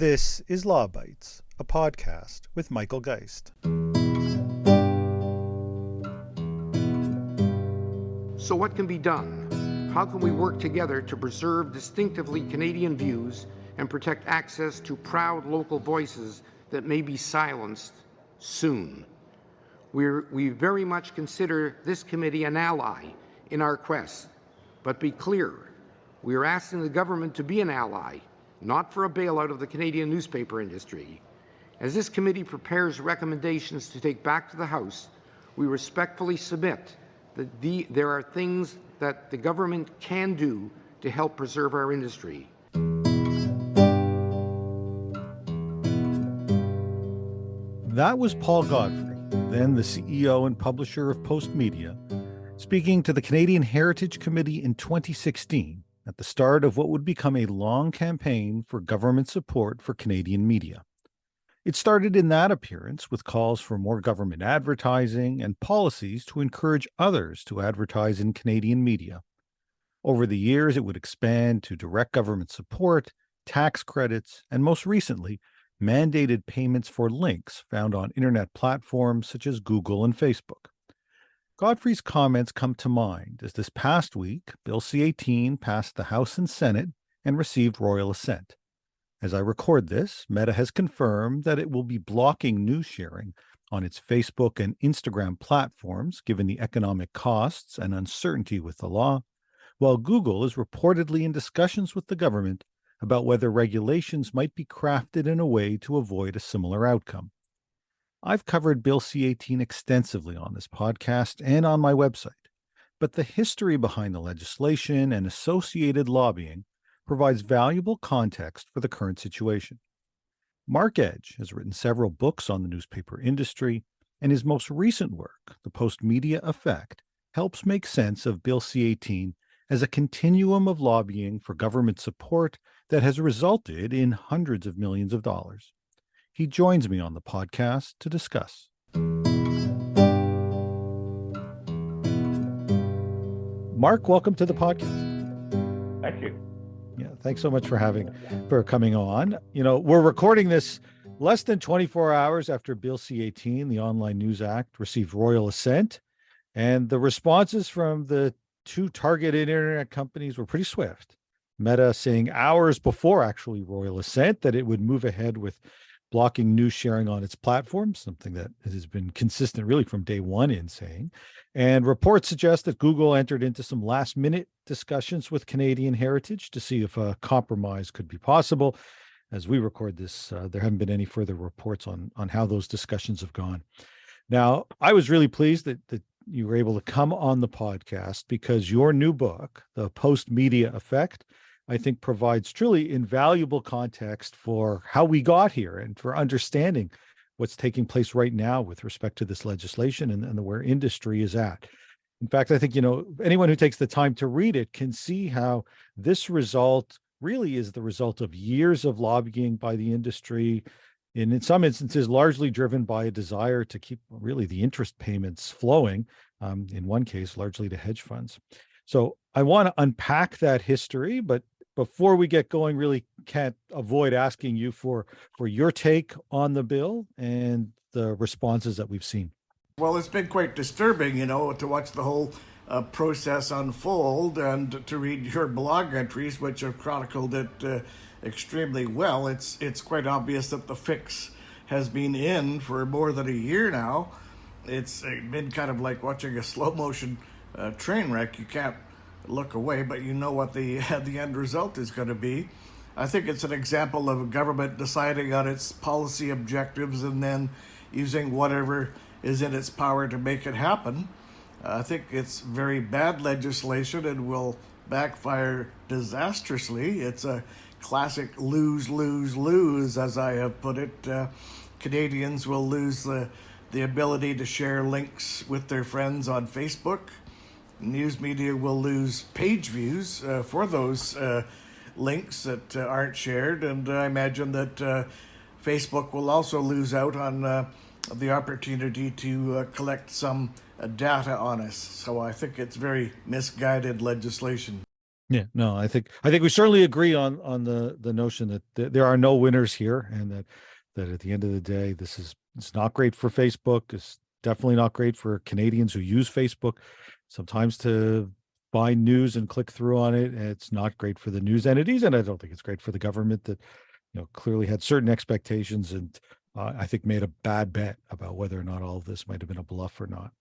This is Law Bites, a podcast with Michael Geist. So what can be done? How can we work together to preserve distinctively Canadian views and protect access to proud local voices that may be silenced soon? We very much consider this committee an ally in our quest. But be clear, we are asking the government to be an ally, not for a bailout of the Canadian newspaper industry. As this committee prepares recommendations to take back to the House, we respectfully submit that there are things that the government can do to help preserve our industry. That was Paul Godfrey, then the CEO and publisher of Postmedia, speaking to the Canadian Heritage Committee in 2016 at the start of what would become a long campaign for government support for Canadian media. It started in that appearance with calls for more government advertising and policies to encourage others to advertise in Canadian media. Over the years, it would expand to direct government support, tax credits, and most recently, mandated payments for links found on internet platforms such as Google and Facebook. Godfrey's comments come to mind as this past week, Bill C-18 passed the House and Senate and received royal assent. As I record this, Meta has confirmed that it will be blocking news sharing on its Facebook and Instagram platforms, given the economic costs and uncertainty with the law, while Google is reportedly in discussions with the government about whether regulations might be crafted in a way to avoid a similar outcome. I've covered Bill C-18 extensively on this podcast and on my website, but the history behind the legislation and associated lobbying provides valuable context for the current situation. Marc has written several books on the newspaper industry, and his most recent work, The Postmedia Effect, helps make sense of Bill C-18 as a continuum of lobbying for government support that has resulted in hundreds of millions of dollars. He joins me on the podcast to discuss. Marc, welcome to the podcast. Thank you. Yeah, thanks so much for coming on. You know, we're recording this less than 24 hours after Bill C-18, the Online News Act, received royal assent, and the responses from the two targeted internet companies were pretty swift. Meta saying hours before actually royal assent that it would move ahead with blocking news sharing on its platform, something that has been consistent really from day one in saying. And reports suggest that Google entered into some last-minute discussions with Canadian Heritage to see if a compromise could be possible. As we record this, there haven't been any further reports on how those discussions have gone. Now, I was really pleased that you were able to come on the podcast because your new book, The Postmedia Effect, I think provides truly invaluable context for how we got here and for understanding what's taking place right now with respect to this legislation and where industry is at. In fact, I think, anyone who takes the time to read it can see how this result really is the result of years of lobbying by the industry, and in some instances, largely driven by a desire to keep really the interest payments flowing, in one case, largely to hedge funds. So I want to unpack that history, but before we get going, really can't avoid asking you for your take on the bill and the responses that we've seen. Well, it's been quite disturbing, to watch the whole process unfold and to read your blog entries, which have chronicled it extremely well. It's quite obvious that the fix has been in for more than a year now. It's been kind of like watching a slow motion train wreck. You can't look away, but you know what the end result is going to be. I think it's an example of a government deciding on its policy objectives and then using whatever is in its power to make it happen. I think it's very bad legislation and will backfire disastrously. It's a classic lose, lose, lose, as I have put it. Canadians will lose the ability to share links with their friends on Facebook. News media will lose page views for those links that aren't shared, and I imagine that Facebook will also lose out on the opportunity to collect some data on us. So I think it's very misguided legislation. Yeah, no, I think we certainly agree on the notion that there are no winners here, and that at the end of the day, it's not great for Facebook. It's definitely not great for Canadians who use Facebook. Sometimes to find news and click through on it, and it's not great for the news entities, and I don't think it's great for the government that clearly had certain expectations and I think made a bad bet about whether or not all of this might have been a bluff or not.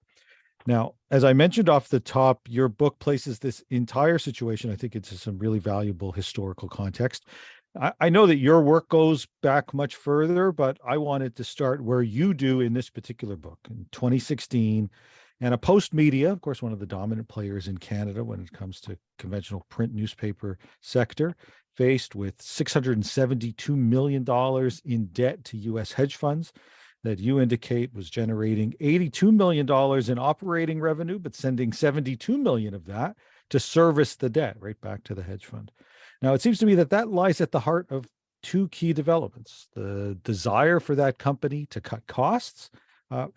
Now, as I mentioned off the top, your book places this entire situation, I think, into some really valuable historical context. I know that your work goes back much further, but I wanted to start where you do in this particular book in 2016. And a Postmedia, of course, one of the dominant players in Canada when it comes to conventional print newspaper sector, faced with $672 million in debt to U.S. hedge funds that you indicate was generating $82 million in operating revenue, but sending 72 million of that to service the debt right back to the hedge fund. Now, it seems to me that lies at the heart of two key developments: the desire for that company to cut costs,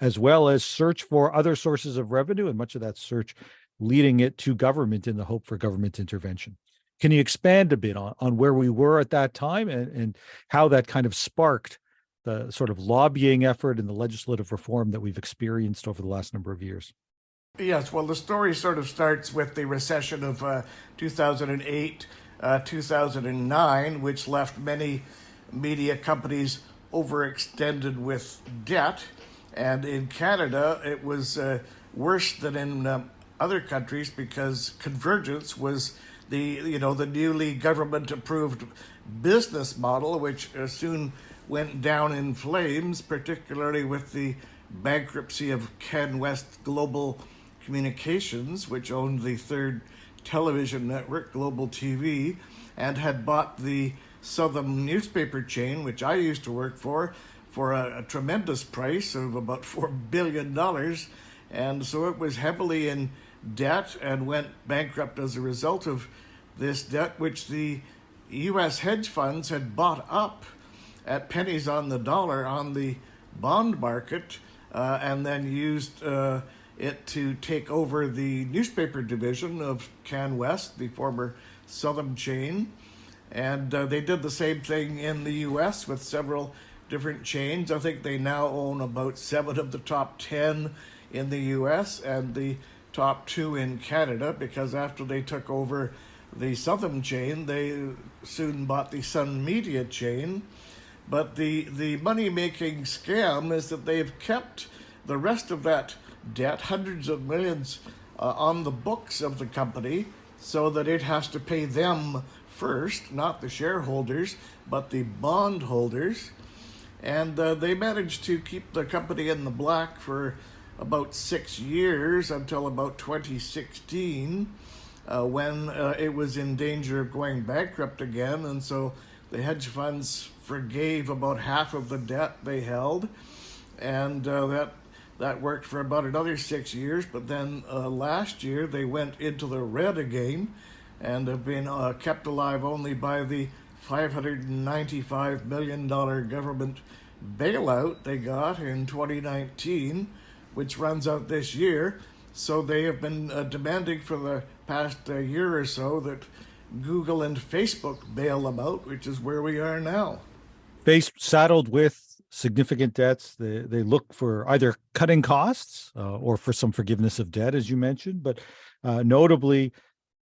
as well as search for other sources of revenue, and much of that search leading it to government in the hope for government intervention. Can you expand a bit on where we were at that time and how that kind of sparked the sort of lobbying effort and the legislative reform that we've experienced over the last number of years? Yes, well, the story sort of starts with the recession of 2008, 2009, which left many media companies overextended with debt. And in Canada, it was worse than in other countries because convergence was the newly government-approved business model, which soon went down in flames, particularly with the bankruptcy of CanWest Global Communications, which owned the third television network, Global TV, and had bought the Southern newspaper chain, which I used to work for a tremendous price of about $4 billion. And so it was heavily in debt and went bankrupt as a result of this debt, which the U.S. hedge funds had bought up at pennies on the dollar on the bond market, and then used it to take over the newspaper division of CanWest, the former Southern chain. And they did the same thing in the U.S. with several different chains. I think they now own about 7 of the top 10 in the U.S. and the top 2 in Canada, because after they took over the Southern chain, they soon bought the Sun Media chain. But the money-making scam is that they've kept the rest of that debt, hundreds of millions, on the books of the company, so that it has to pay them first, not the shareholders, but the bondholders. And they managed to keep the company in the black for about 6 years until about 2016, when it was in danger of going bankrupt again. And so the hedge funds forgave about half of the debt they held, and that worked for about another 6 years. But then last year they went into the red again and have been kept alive only by the $595 million government bailout they got in 2019, which runs out this year. So they have been demanding for the past year or so that Google and Facebook bail them out, which is where we are now. Saddled with significant debts, they look for either cutting costs or for some forgiveness of debt, as you mentioned, but notably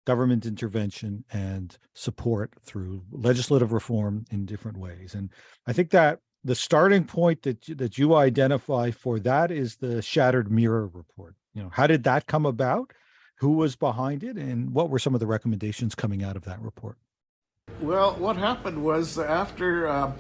government intervention and support through legislative reform in different ways. And I think that the starting point that you identify for that is the Shattered Mirror report. How did that come about? Who was behind it? And what were some of the recommendations coming out of that report? Well, what happened was after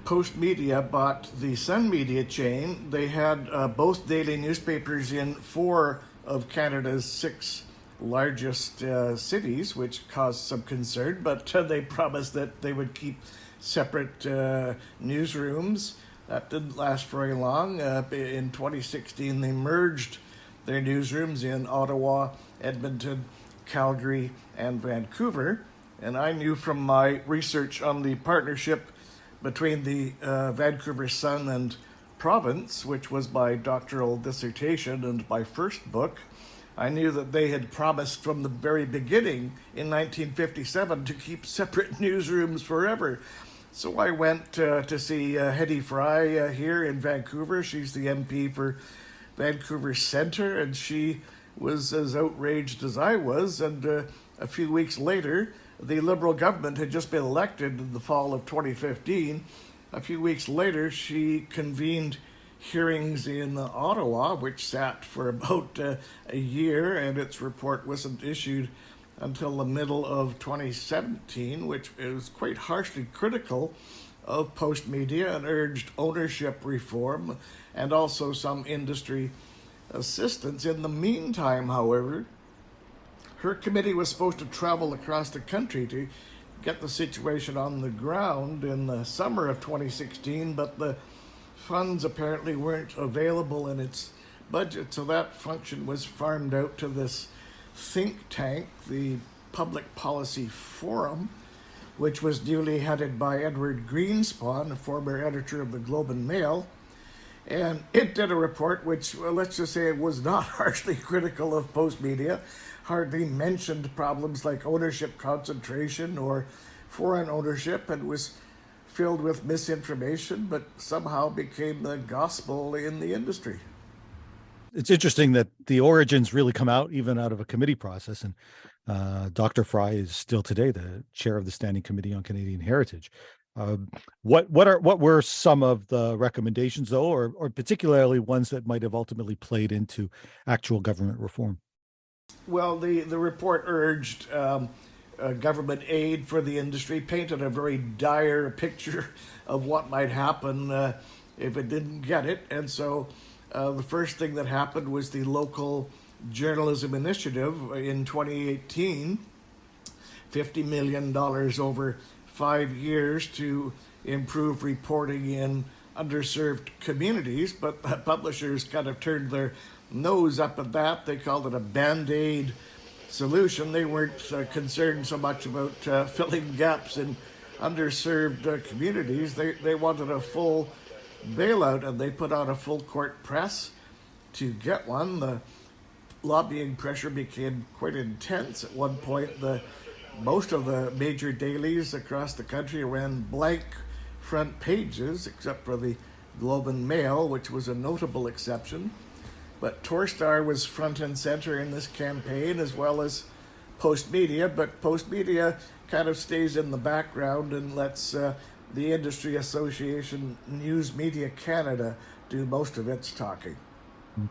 Postmedia bought the Sun Media chain, they had both daily newspapers in 4 of Canada's 6 largest cities, which caused some concern, but they promised that they would keep separate newsrooms. That didn't last very long. In 2016, they merged their newsrooms in Ottawa, Edmonton, Calgary, and Vancouver. And I knew from my research on the partnership between the Vancouver Sun and Province, which was my doctoral dissertation and my first book, I knew that they had promised from the very beginning in 1957 to keep separate newsrooms forever. So I went to see Hedy Fry here in Vancouver. She's the MP for Vancouver Centre, and she was as outraged as I was. And a few weeks later, the Liberal government had just been elected in the fall of 2015. A few weeks later, she convened hearings in Ottawa, which sat for about a year, and its report wasn't issued until the middle of 2017, which is quite harshly critical of Postmedia and urged ownership reform and also some industry assistance. In the meantime, however, her committee was supposed to travel across the country to get the situation on the ground in the summer of 2016, but the funds apparently weren't available in its budget, so that function was farmed out to this think tank, the Public Policy Forum, which was newly headed by Edward Greenspan, a former editor of the Globe and Mail. And it did a report which, well, let's just say it was not harshly critical of Postmedia, hardly mentioned problems like ownership concentration or foreign ownership, and was filled with misinformation, but somehow became the gospel in the industry. It's interesting that the origins really come out even out of a committee process. And Dr. Fry is still today the chair of the Standing Committee on Canadian Heritage. What were some of the recommendations, though, or particularly ones that might have ultimately played into actual government reform? Well, the report urged government aid for the industry, painted a very dire picture of what might happen if it didn't get it. And so the first thing that happened was the local journalism initiative in 2018, $50 million over 5 years to improve reporting in underserved communities. But publishers kind of turned their nose up at that. They called it a Band-Aid solution. They weren't concerned so much about filling gaps in underserved communities. They wanted a full bailout, and they put on a full court press to get one. The lobbying pressure became quite intense. At one point, most of the major dailies across the country ran blank front pages, except for the Globe and Mail, which was a notable exception. But Torstar was front and center in this campaign, as well as Postmedia. But Postmedia kind of stays in the background and lets the industry association News Media Canada do most of its talking.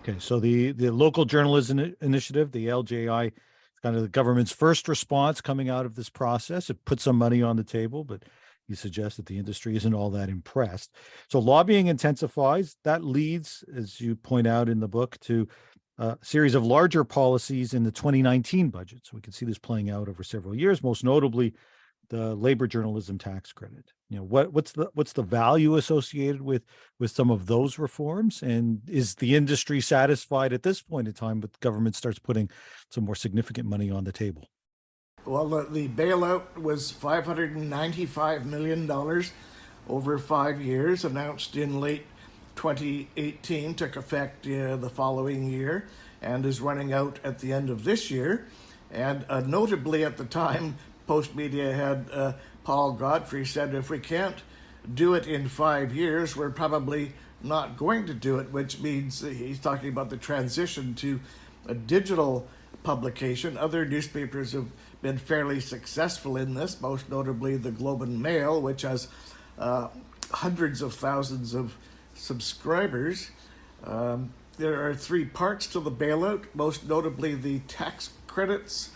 Okay, so the local journalism initiative, the LJI, is kind of the government's first response coming out of this process. It put some money on the table, but you suggest that the industry isn't all that impressed. So lobbying intensifies. That leads, as you point out in the book, to a series of larger policies in the 2019 budget. So we can see this playing out over several years, most notably the labor journalism tax credit. You know, what's the value associated with some of those reforms, and is the industry satisfied at this point in time with government starts putting some more significant money on the table? Well, the bailout was $595 million over 5 years, announced in late 2018, took effect the following year, and is running out at the end of this year. And notably at the time, Postmedia had Paul Godfrey said, if we can't do it in 5 years, we're probably not going to do it, which means he's talking about the transition to a digital publication. Other newspapers have been fairly successful in this, most notably the Globe and Mail, which has hundreds of thousands of subscribers. There are 3 parts to the bailout, most notably the tax credits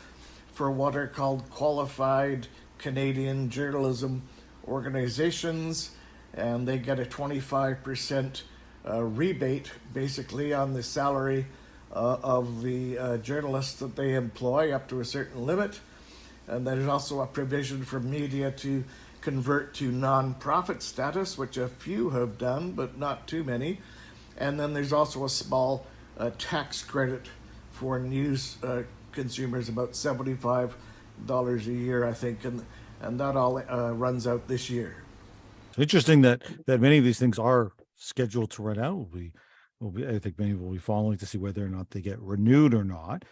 for what are called qualified Canadian journalism organizations, and they get a 25% rebate basically on the salary of the journalists that they employ up to a certain limit. And there's also a provision for media to convert to non-profit status, which a few have done, but not too many. And then there's also a small tax credit for news consumers, about $75 a year, I think, and that all runs out this year. It's interesting that many of these things are scheduled to run out. We I think many will be following to see whether or not they get renewed or not.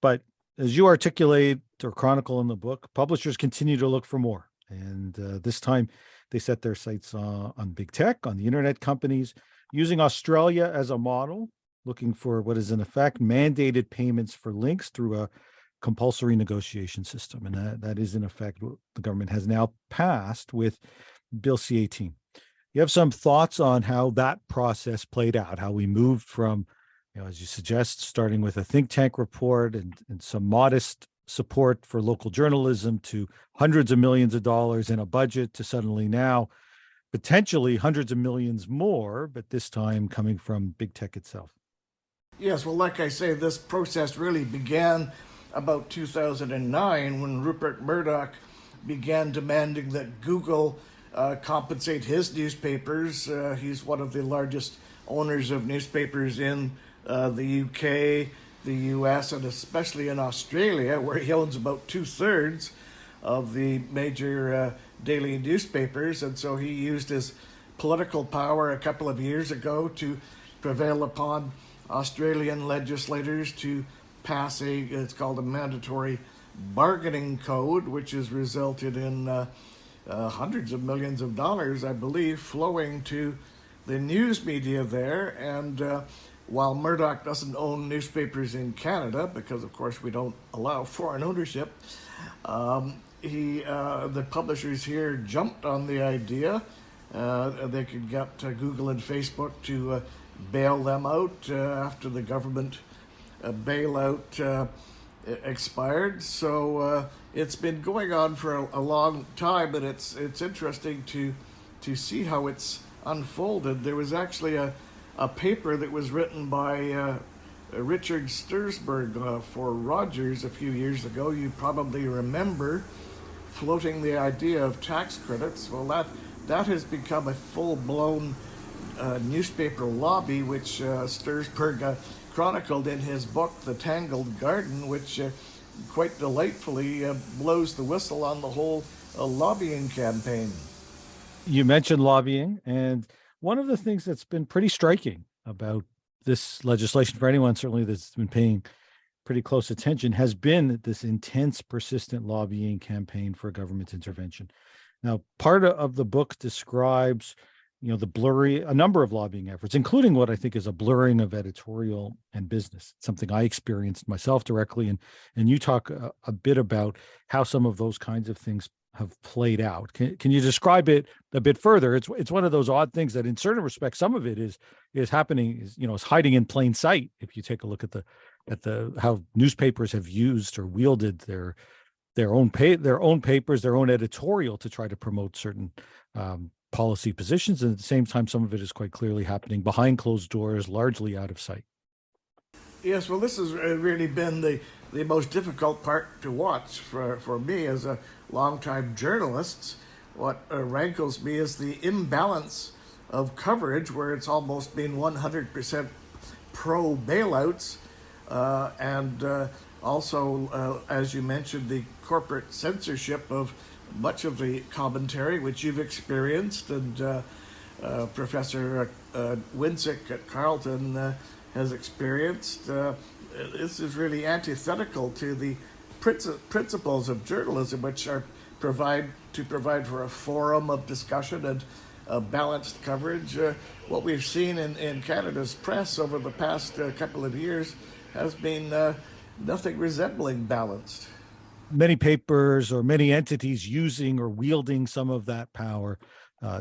But as you articulate or chronicle in the book, publishers continue to look for more. And this time they set their sights on big tech, on the internet companies, using Australia as a model, looking for what is in effect mandated payments for links through a compulsory negotiation system. And that is in effect what the government has now passed with Bill C-18. You have some thoughts on how that process played out, how we moved from, as you suggest, starting with a think tank report and some modest support for local journalism to hundreds of millions of dollars in a budget to suddenly now potentially hundreds of millions more, but this time coming from big tech itself. Yes, well, like I say, this process really began about 2009 when Rupert Murdoch began demanding that Google compensate his newspapers. He's one of the largest owners of newspapers in the UK, the US, and especially in Australia, where he owns about 2/3 of the major daily newspapers. And so he used his political power a couple of years ago to prevail upon Australian legislators to pass it's called a mandatory bargaining code, which has resulted in hundreds of millions of dollars, I believe, flowing to the news media there. And while Murdoch doesn't own newspapers in Canada, because of course we don't allow foreign ownership, the publishers here jumped on the idea. They could get Google and Facebook to bail them out after the government bailout expired. So it's been going on for a long time, and it's interesting to see how it's unfolded. There was actually a paper that was written by Richard Stursberg for Rogers a few years ago. You probably remember, floating the idea of tax credits. Well, that has become a full-blown newspaper lobby, which Stursberg chronicled in his book, The Tangled Garden, which quite delightfully blows the whistle on the whole lobbying campaign. You mentioned lobbying, and one of the things that's been pretty striking about this legislation for anyone, certainly that's been paying pretty close attention, has been this intense, persistent lobbying campaign for government intervention. Now, part of the book describes, a number of lobbying efforts, including what I think is a blurring of editorial and business, something I experienced myself directly. And you talk a bit about how some of those kinds of things have played out. Can you describe it a bit further? It's one of those odd things that in certain respects, some of it is happening, is hiding in plain sight. If you take a look at the how newspapers have used or wielded their own papers, their own editorial to try to promote certain policy positions. And at the same time, some of it is quite clearly happening behind closed doors, largely out of sight. Yes, well, this has really been the most difficult part to watch for me as a longtime journalist. What rankles me is the imbalance of coverage, where it's almost been 100% pro bailouts, and also, as you mentioned, the corporate censorship of much of the commentary, which you've experienced, and Professor Winsick at Carleton has experienced. This is really antithetical to the principles of journalism, which are provide for a forum of discussion and balanced coverage. What we've seen in Canada's press over the past couple of years has been nothing resembling balanced. Many papers or many entities using or wielding some of that power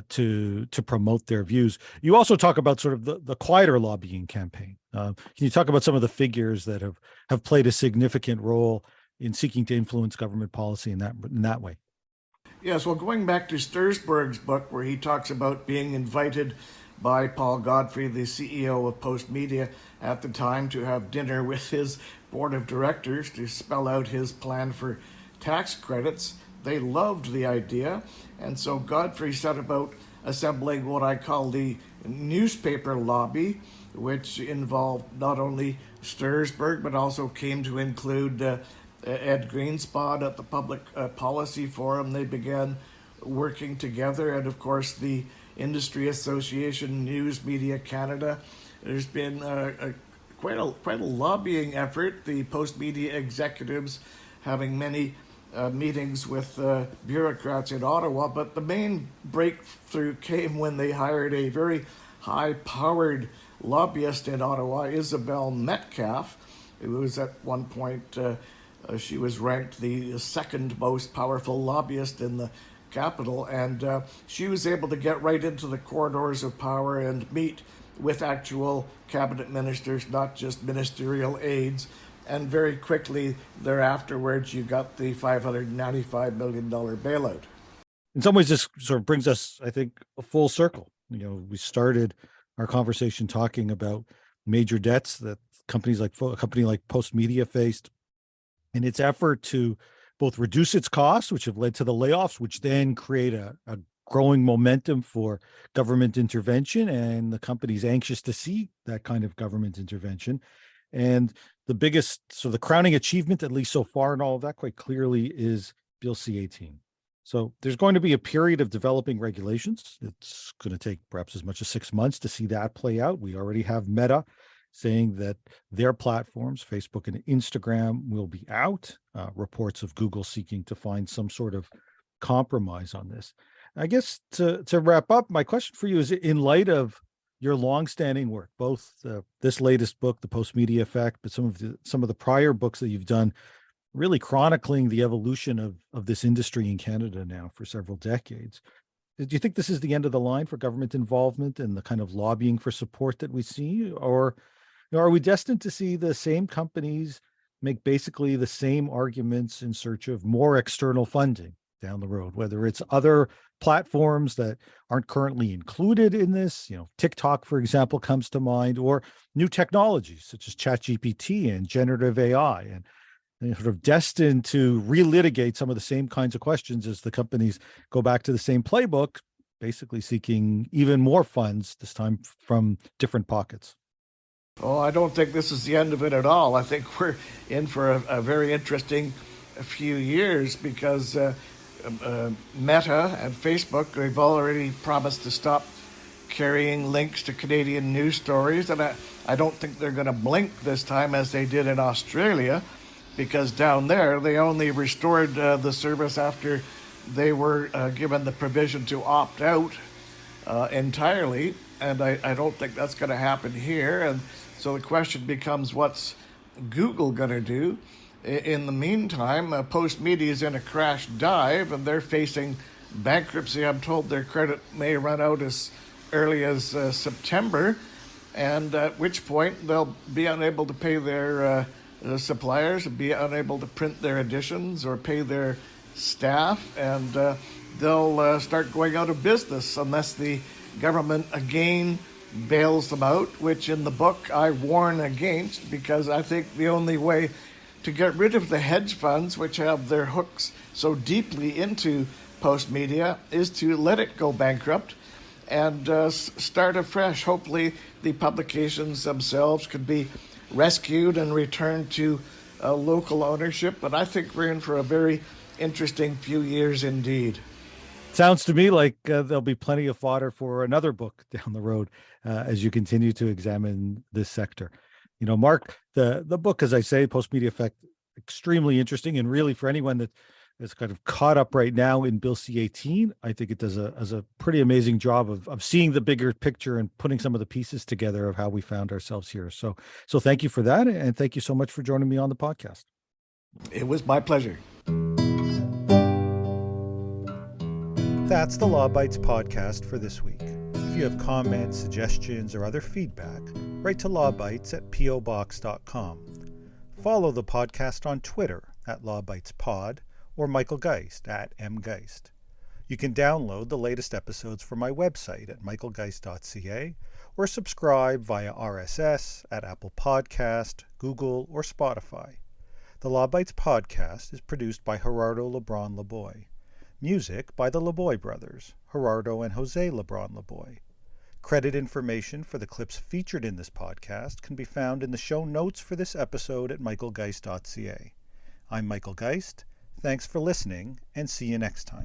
to promote their views. You also talk about sort of the quieter lobbying campaign. Can you talk about some of the figures that have played a significant role in seeking to influence government policy in that way? Yes, well, going back to Stursberg's book, where he talks about being invited by Paul Godfrey, the CEO of Postmedia at the time, to have dinner with his board of directors to spell out his plan for tax credits. They loved the idea, and so Godfrey set about assembling what I call the newspaper lobby, which involved not only Stursberg, but also came to include Ed Greenspon at the Public Policy Forum. They began working together, and of course the Industry Association, News Media Canada, there's been quite a lobbying effort. The Postmedia executives having many meetings with bureaucrats in Ottawa, but the main breakthrough came when they hired a very high-powered lobbyist in Ottawa, Isabel Metcalf. It was at one point she was ranked the second most powerful lobbyist in the capital, and she was able to get right into the corridors of power and meet with actual cabinet ministers, not just ministerial aides. And very quickly thereafterwards, you got the $595 million bailout. In some ways, this sort of brings us, I think, a full circle. We started our conversation talking about major debts that a company like Postmedia faced, in its effort to both reduce its costs, which have led to the layoffs, which then create a growing momentum for government intervention, and the company's anxious to see that kind of government intervention. And the biggest, so the crowning achievement, at least so far in all of that, quite clearly, is Bill C-18. So there's going to be a period of developing regulations. It's going to take perhaps as much as 6 months to see that play out. We already have Meta saying that their platforms, Facebook and Instagram, will be out. Reports of Google seeking to find some sort of compromise on this. I guess to wrap up, my question for you is, in light of your longstanding work, both this latest book, The Postmedia Effect, but some of the prior books that you've done, really chronicling the evolution of this industry in Canada now for several decades. Do you think this is the end of the line for government involvement and the kind of lobbying for support that we see? Or are we destined to see the same companies make basically the same arguments in search of more external funding down the road, whether it's other platforms that aren't currently included in this, TikTok, for example, comes to mind, or new technologies such as ChatGPT and generative AI, and sort of destined to relitigate some of the same kinds of questions as the companies go back to the same playbook, basically seeking even more funds, this time from different pockets? Oh, I don't think this is the end of it at all. I think we're in for a very interesting few years, because Meta and Facebook, they've already promised to stop carrying links to Canadian news stories, and I don't think they're going to blink this time as they did in Australia, because down there they only restored the service after they were given the provision to opt out entirely, and I don't think that's going to happen here. And so the question becomes, what's Google going to do? In the meantime, Postmedia is in a crash dive, and they're facing bankruptcy. I'm told their credit may run out as early as September, and at which point they'll be unable to pay their suppliers, be unable to print their editions or pay their staff, and they'll start going out of business unless the government again bails them out, which in the book I warn against, because I think the only way to get rid of the hedge funds, which have their hooks so deeply into Postmedia, is to let it go bankrupt and start afresh. Hopefully the publications themselves could be rescued and returned to local ownership, but I think we're in for a very interesting few years indeed. Sounds to me like there'll be plenty of fodder for another book down the road as you continue to examine this sector. Marc, the book, as I say, Postmedia Effect, extremely interesting, and really for anyone that is kind of caught up right now in Bill C-18, I think it does a pretty amazing job of seeing the bigger picture and putting some of the pieces together of how we found ourselves here. So thank you for that, and thank you so much for joining me on the podcast. It was my pleasure. That's the Law Bites podcast for this week. If you have comments, suggestions, or other feedback, write to lawbites@pobox.com. Follow the podcast on Twitter @LawBitesPod or Michael Geist @mgeist. You can download the latest episodes from my website at michaelgeist.ca or subscribe via RSS at Apple Podcast, Google, or Spotify. The Law Bites podcast is produced by Gerardo Lebron Laboy. Music by the Laboy brothers, Gerardo and Jose Lebron Laboy. Credit information for the clips featured in this podcast can be found in the show notes for this episode at michaelgeist.ca. I'm Michael Geist. Thanks for listening, and see you next time.